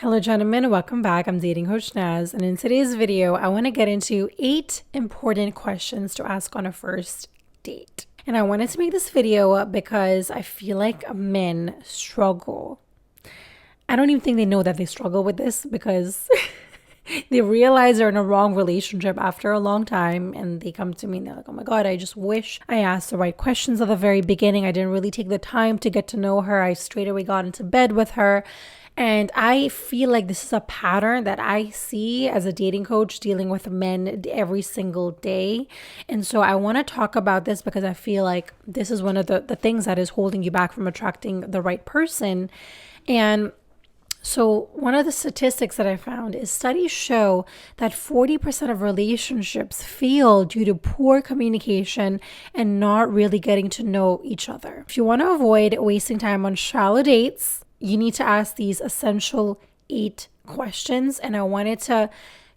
Hello gentlemen, welcome back. I'm dating coach Naz, and in today's video I want to get into 8 important questions to ask on a first date. And I wanted to make this video because I feel like men struggle. I don't even think they know that they struggle with this because they realize they're in a wrong relationship after a long time, and they come to me and they're like, oh my god, I just wish I asked the right questions at the very beginning. I didn't really take the time to get to know her. I straight away got into bed with her. And I feel like this is a pattern that I see as a dating coach dealing with men every single day. And so I want to talk about this because I feel like this is one of the things that is holding you back from attracting the right person. And so one of the statistics that I found is studies show that 40% of relationships fail due to poor communication and not really getting to know each other. If you want to avoid wasting time on shallow dates, you need to ask these essential 8 questions. And I wanted to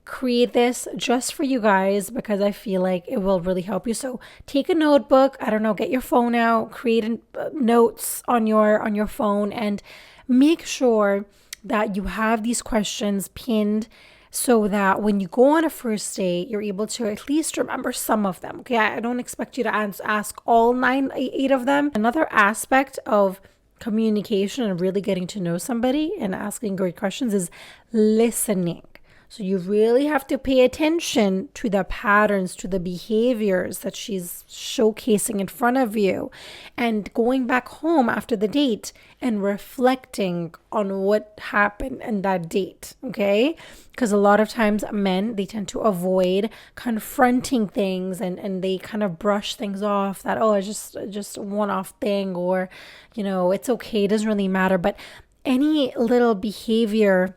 create this just for you guys because I feel like it will really help you. So take a notebook, I don't know, get your phone out, create notes on your phone, and make sure that you have these questions pinned so that when you go on a first date, you're able to at least remember some of them. Okay, I don't expect you to ask all 8 of them. Another aspect of communication and really getting to know somebody and asking great questions is listening. So you really have to pay attention to the patterns, to the behaviors that she's showcasing in front of you, and going back home after the date and reflecting on what happened in that date, okay? Because a lot of times men, they tend to avoid confronting things and they kind of brush things off that, oh, it's just a one-off thing, or, it's okay, it doesn't really matter. But any little behavior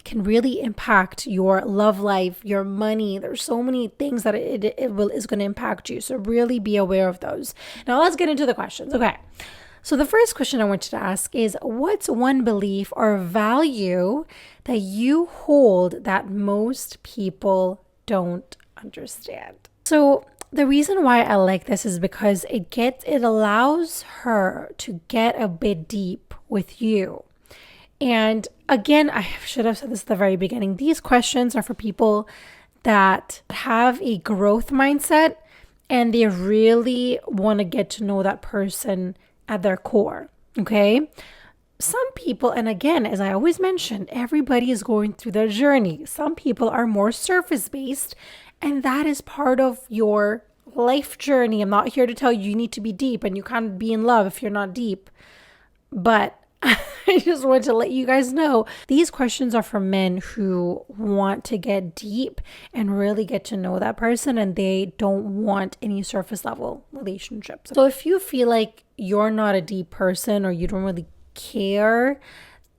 can really impact your love life, your money. There's so many things that is going to impact you. So really be aware of those. Now let's get into the questions. Okay. So the first question I want you to ask is, what's one belief or value that you hold that most people don't understand? So the reason why I like this is because it allows her to get a bit deep with you. And again, I should have said this at the very beginning. These questions are for people that have a growth mindset and they really want to get to know that person at their core. Okay. Some people, and again, as I always mention, everybody is going through their journey. Some people are more surface based, and that is part of your life journey. I'm not here to tell you need to be deep and you can't be in love if you're not deep. But I just want to let you guys know these questions are for men who want to get deep and really get to know that person, and they don't want any surface level relationships. So if you feel like you're not a deep person or you don't really care,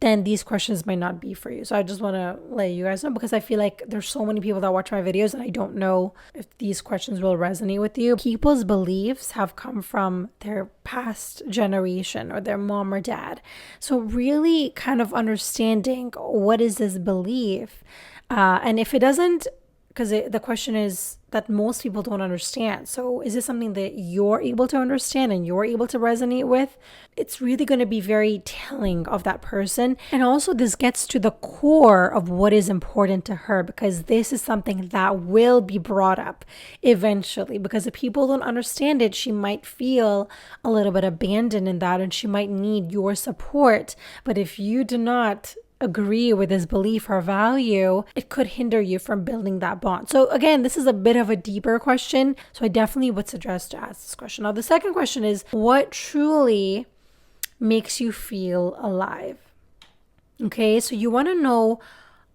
then these questions might not be for you. So I just want to let you guys know, because I feel like there's so many people that watch my videos and I don't know if these questions will resonate with you. People's beliefs have come from their past generation or their mom or dad. So really kind of understanding what is this belief. And if it doesn't, because the question is that most people don't understand. So is this something that you're able to understand and you're able to resonate with? It's really going to be very telling of that person. And also this gets to the core of what is important to her, because this is something that will be brought up eventually. Because if people don't understand it, she might feel a little bit abandoned in that, and she might need your support. But if you do not agree with this belief or value, it could hinder you from building that bond. So again, this is a bit of a deeper question. So I definitely would suggest to ask this question. Now, the second question is, what truly makes you feel alive? Okay, so you want to know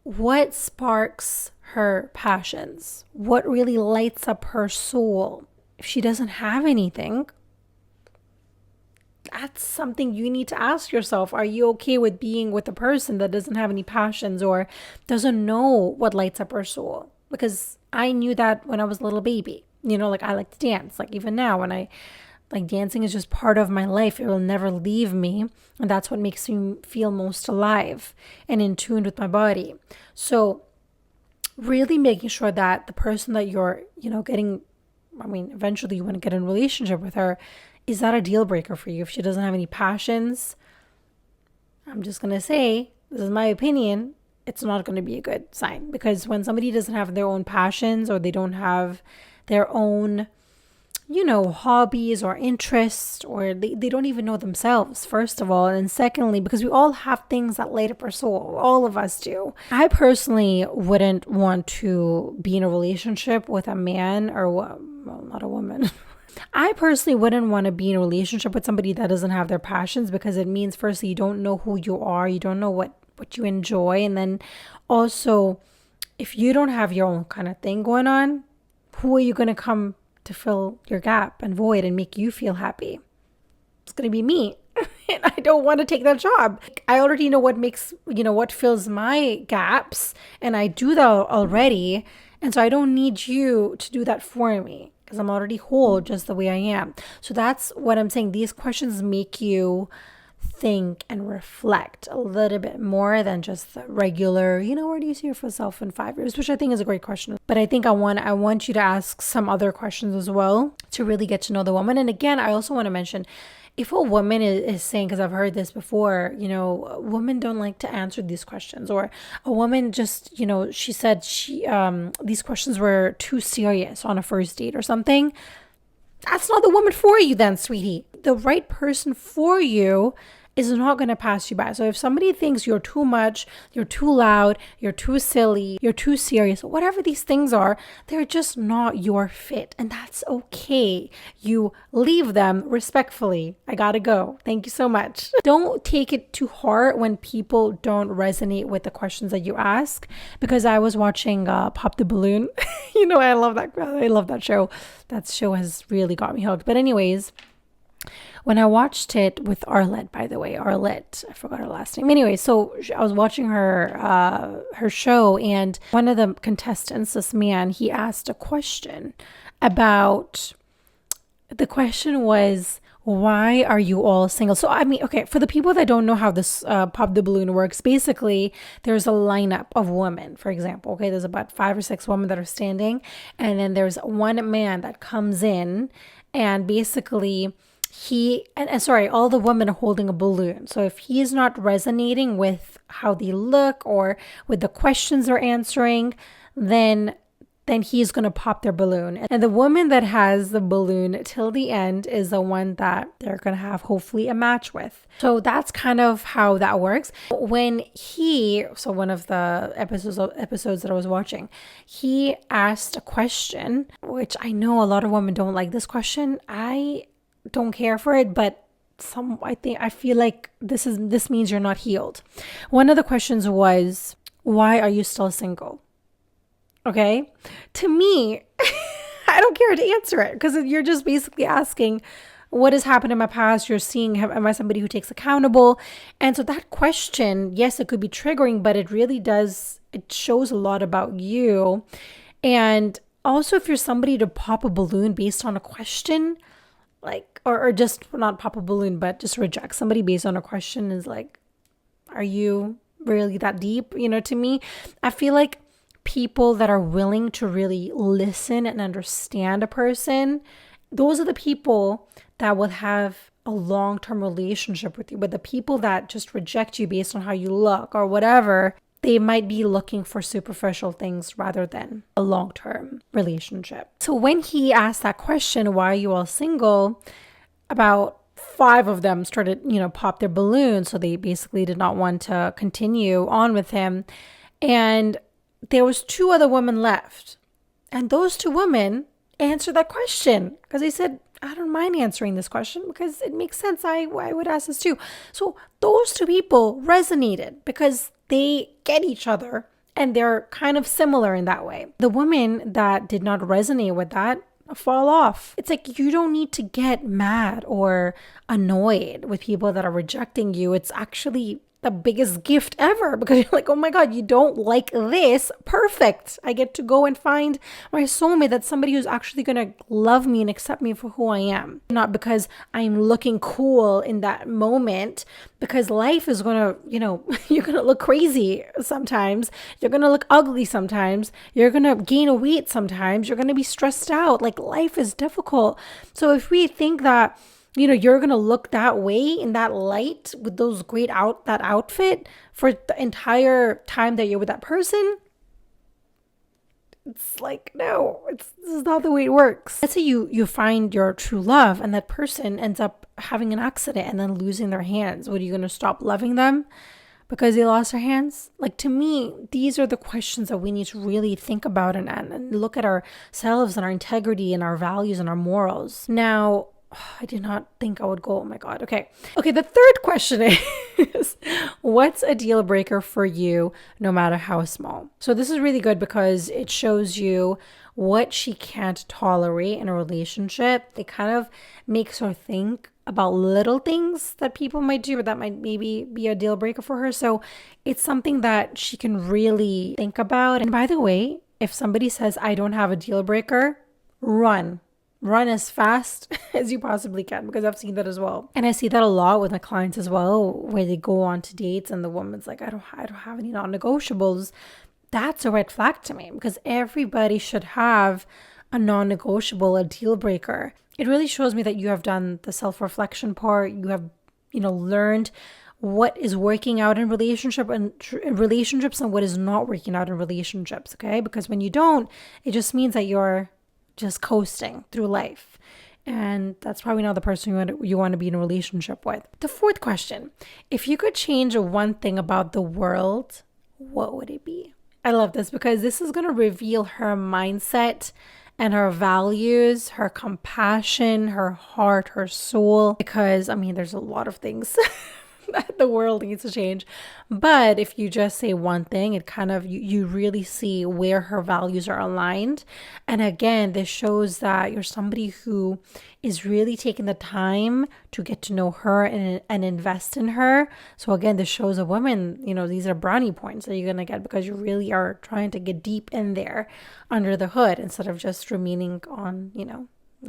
what sparks her passions, what really lights up her soul. If she doesn't have anything, that's something you need to ask yourself. Are you okay with being with a person that doesn't have any passions or doesn't know what lights up her soul? Because I knew that when I was a little baby. Like I like to dance. Like even now, when dancing is just part of my life. It will never leave me. And that's what makes me feel most alive and in tune with my body. So really making sure that the person that you're, eventually you want to get in a relationship with her, is that a deal breaker for you? If she doesn't have any passions, I'm just going to say This is my opinion. It's not going to be a good sign, because when somebody doesn't have their own passions, or they don't have their own, hobbies or interests, or they don't even know themselves, first of all. And secondly, because we all have things that light up our soul. All of us do. I personally wouldn't want to be in a relationship with a man, or, well, not a woman. I personally wouldn't want to be in a relationship with somebody that doesn't have their passions, because it means, firstly, you don't know who you are. You don't know what you enjoy. And then also, if you don't have your own kind of thing going on, who are you going to come to fill your gap and void and make you feel happy? It's going to be me. And I don't want to take that job. I already know what fills my gaps, and I do that already. And so I don't need you to do that for me, because I'm already whole just the way I am. So that's what I'm saying. These questions make you think and reflect a little bit more than just the regular, where do you see yourself in 5 years, which I think is a great question. But I think I want you to ask some other questions as well to really get to know the woman. And again, I also want to mention, if a woman is saying, because I've heard this before, women don't like to answer these questions, or a woman just, she said these questions were too serious on a first date or something. That's not the woman for you then, sweetie. The right person for you is not going to pass you by. So if somebody thinks you're too much, you're too loud, you're too silly, you're too serious, whatever these things are, they're just not your fit. And that's okay. You leave them respectfully. I gotta go. Thank you so much. Don't take it too hard when people don't resonate with the questions that you ask, because I was watching Pop the Balloon. I love that show. That show has really got me hooked. But anyways, when I watched it with Arlette, by the way, Arlette, I forgot her last name. Anyway, so I was watching her show, and one of the contestants, this man, he asked a question about, the question was, why are you all single? So, okay, for the people that don't know how this Pop the Balloon works, basically, there's a lineup of women, for example. Okay, there's about 5 or 6 women that are standing, and then there's one man that comes in, and basically, all the women are holding a balloon. So if he's not resonating with how they look or with the questions they're answering, then he's going to pop their balloon. And the woman that has the balloon till the end is the one that they're going to have hopefully a match with. So that's kind of how that works. One of the episodes that I was watching, he asked a question, which I know a lot of women don't like this question. I don't care for it, but I feel like this means you're not healed. One of the questions was, why are you still single? Okay, to me, I don't care to answer it, because you're just basically asking, what has happened in my past? You're seeing, am I somebody who takes accountable? And so that question, yes, it could be triggering, but it really does, it shows a lot about you. And also, if you're somebody to pop a balloon based on a question, or just not pop a balloon, but just reject somebody based on a question, is like, are you really that deep? To me, I feel like people that are willing to really listen and understand a person, those are the people that will have a long-term relationship with you. But the people that just reject you based on how you look or whatever, they might be looking for superficial things rather than a long-term relationship. So when he asked that question, why are you all single? About 5 of them started, pop their balloon. So they basically did not want to continue on with him. And there was 2 other women left. And those 2 women answered that question, because they said, I don't mind answering this question because it makes sense. I would ask this too. So those 2 people resonated because they get each other and they're kind of similar in that way. The women that did not resonate with that fall off. It's like, you don't need to get mad or annoyed with people that are rejecting you. It's actually the biggest gift ever, because you're like, oh my God, you don't like this? Perfect. I get to go and find my soulmate. That's somebody who's actually going to love me and accept me for who I am. Not because I'm looking cool in that moment, because life is going to, you're going to look crazy sometimes. You're going to look ugly sometimes. You're going to gain a weight sometimes. You're going to be stressed out. Like, life is difficult. So if we think that you're going to look that way in that light with those that outfit for the entire time that you're with that person. It's like, no, this is not the way it works. Let's say you find your true love and that person ends up having an accident and then losing their hands. What, are you going to stop loving them because they lost their hands? Like, to me, these are the questions that we need to really think about and look at ourselves and our integrity and our values and our morals. Now, I did not think I would go, oh my God. Okay, the third question is, what's a deal breaker for you, no matter how small? So this is really good because it shows you what she can't tolerate in a relationship. It kind of makes her think about little things that people might do, but that might maybe be a deal breaker for her. So it's something that she can really think about. And by the way, if somebody says, I don't have a deal breaker, run as fast as you possibly can, because I've seen that as well. And I see that a lot with my clients as well, where they go on to dates and the woman's like, I don't have any non-negotiables. That's a red flag to me, because everybody should have a non-negotiable, a deal breaker. It really shows me that you have done the self-reflection part. You have, learned what is working out in relationships and what is not working out in relationships. Okay. Because when you don't, it just means that you're just coasting through life. And that's probably not the person you want to be in a relationship with. The fourth question, if you could change one thing about the world, what would it be? I love this because this is going to reveal her mindset and her values, her compassion, her heart, her soul. Because, there's a lot of things that the world needs to change. But if you just say one thing, it kind of, you really see where her values are aligned. And again, this shows that you're somebody who is really taking the time to get to know her and invest in her. So again, this shows a woman, these are brownie points that you're going to get because you really are trying to get deep in there under the hood instead of just remaining on,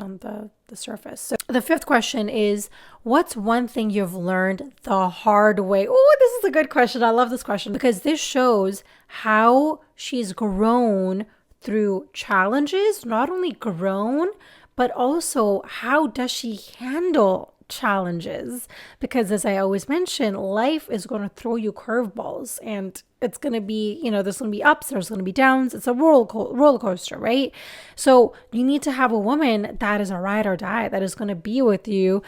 on the surface. So the fifth question is, what's one thing you've learned the hard way? Oh, this is a good question. I love this question because this shows how she's grown through challenges, not only grown, but also how does she handle challenges? Because as I always mention, life is going to throw you curveballs and it's going to be, there's going to be ups, there's going to be downs. It's a roller coaster, right? So you need to have a woman that is a ride or die, that is going to be with you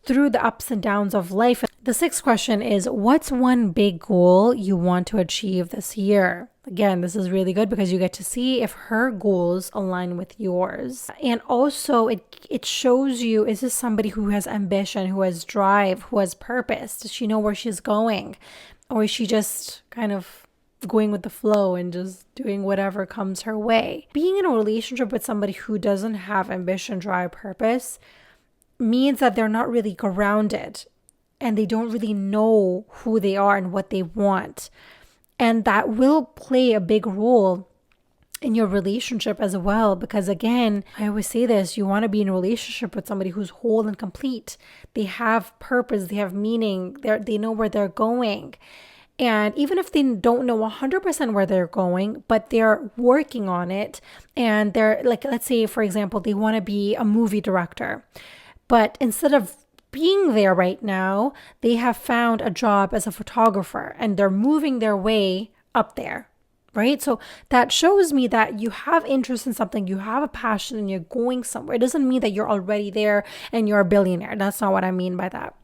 through the ups and downs of life. The sixth question is, what's one big goal you want to achieve this year? Again, this is really good because you get to see if her goals align with yours. And also it shows you, is this somebody who has ambition, who has drive, who has purpose? Does she know where she's going? Or is she just kind of going with the flow and just doing whatever comes her way? Being in a relationship with somebody who doesn't have ambition, drive, purpose means that they're not really grounded and they don't really know who they are and what they want. And that will play a big role in your relationship as well. Because again, I always say this, you want to be in a relationship with somebody who's whole and complete. They have purpose, they have meaning, they know where they're going. And even if they don't know 100% where they're going, but they're working on it, and they're like, let's say, for example, they want to be a movie director, but instead of being there right now, they have found a job as a photographer and they're moving their way up there, right? So that shows me that you have interest in something, you have a passion, and you're going somewhere. It doesn't mean that you're already there and you're a billionaire. That's not what I mean by that.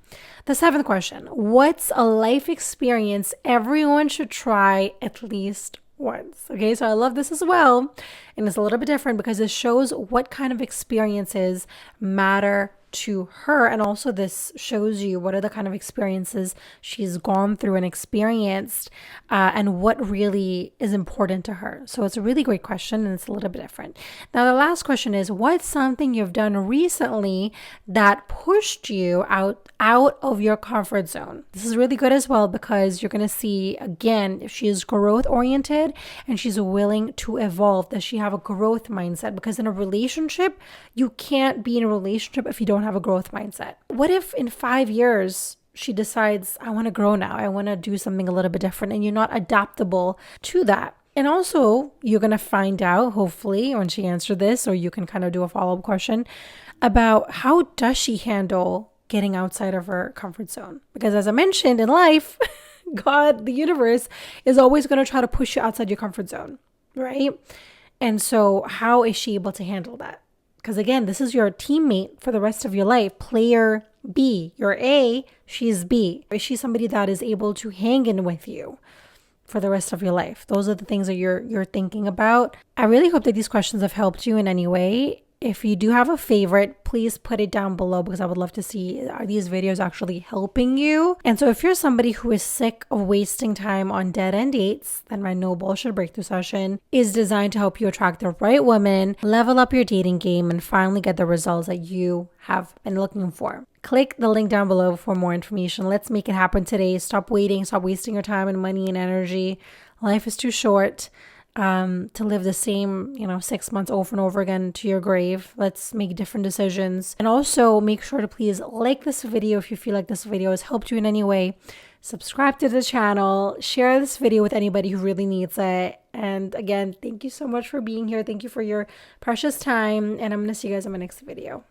The seventh question, what's a life experience everyone should try at least once? Okay, so I love this as well. And it's a little bit different because it shows what kind of experiences matter to her. And also this shows you what are the kind of experiences she's gone through and experienced and what really is important to her. So it's a really great question and it's a little bit different. Now, the last question is, what's something you've done recently that pushed you out of your comfort zone? This is really good as well because you're going to see, again, if she is growth oriented and she's willing to evolve, does she have a growth mindset? Because in a relationship, you can't be in a relationship if you don't have a growth mindset. What if in 5 years she decides, I want to grow now, I want to do something a little bit different, and you're not adaptable to that? And also, you're going to find out, hopefully, when she answers this, or you can kind of do a follow-up question, about how does she handle getting outside of her comfort zone. Because as I mentioned in life, God, the universe is always going to try to push you outside your comfort zone, right? And so how is she able to handle that? Because again, this is your teammate for the rest of your life. Player B, you're A, she's B. Is she somebody that is able to hang in with you for the rest of your life? Those are the things that you're thinking about. I really hope that these questions have helped you in any way. If you do have a favorite, please put it down below because I would love to see, are these videos actually helping you? And so if you're somebody who is sick of wasting time on dead end dates, then my no bullshit breakthrough session is designed to help you attract the right woman, level up your dating game, and finally get the results that you have been looking for. Click the link down below for more information. Let's make it happen today. Stop waiting. Stop wasting your time and money and energy. Life is too short to live the same, 6 months over and over again to your grave. Let's make different decisions. And also make sure to please like this video if you feel like this video has helped you in any way. Subscribe to the channel. Share this video with anybody who really needs it. And again, thank you so much for being here. Thank you for your precious time. And I'm going to see you guys in my next video.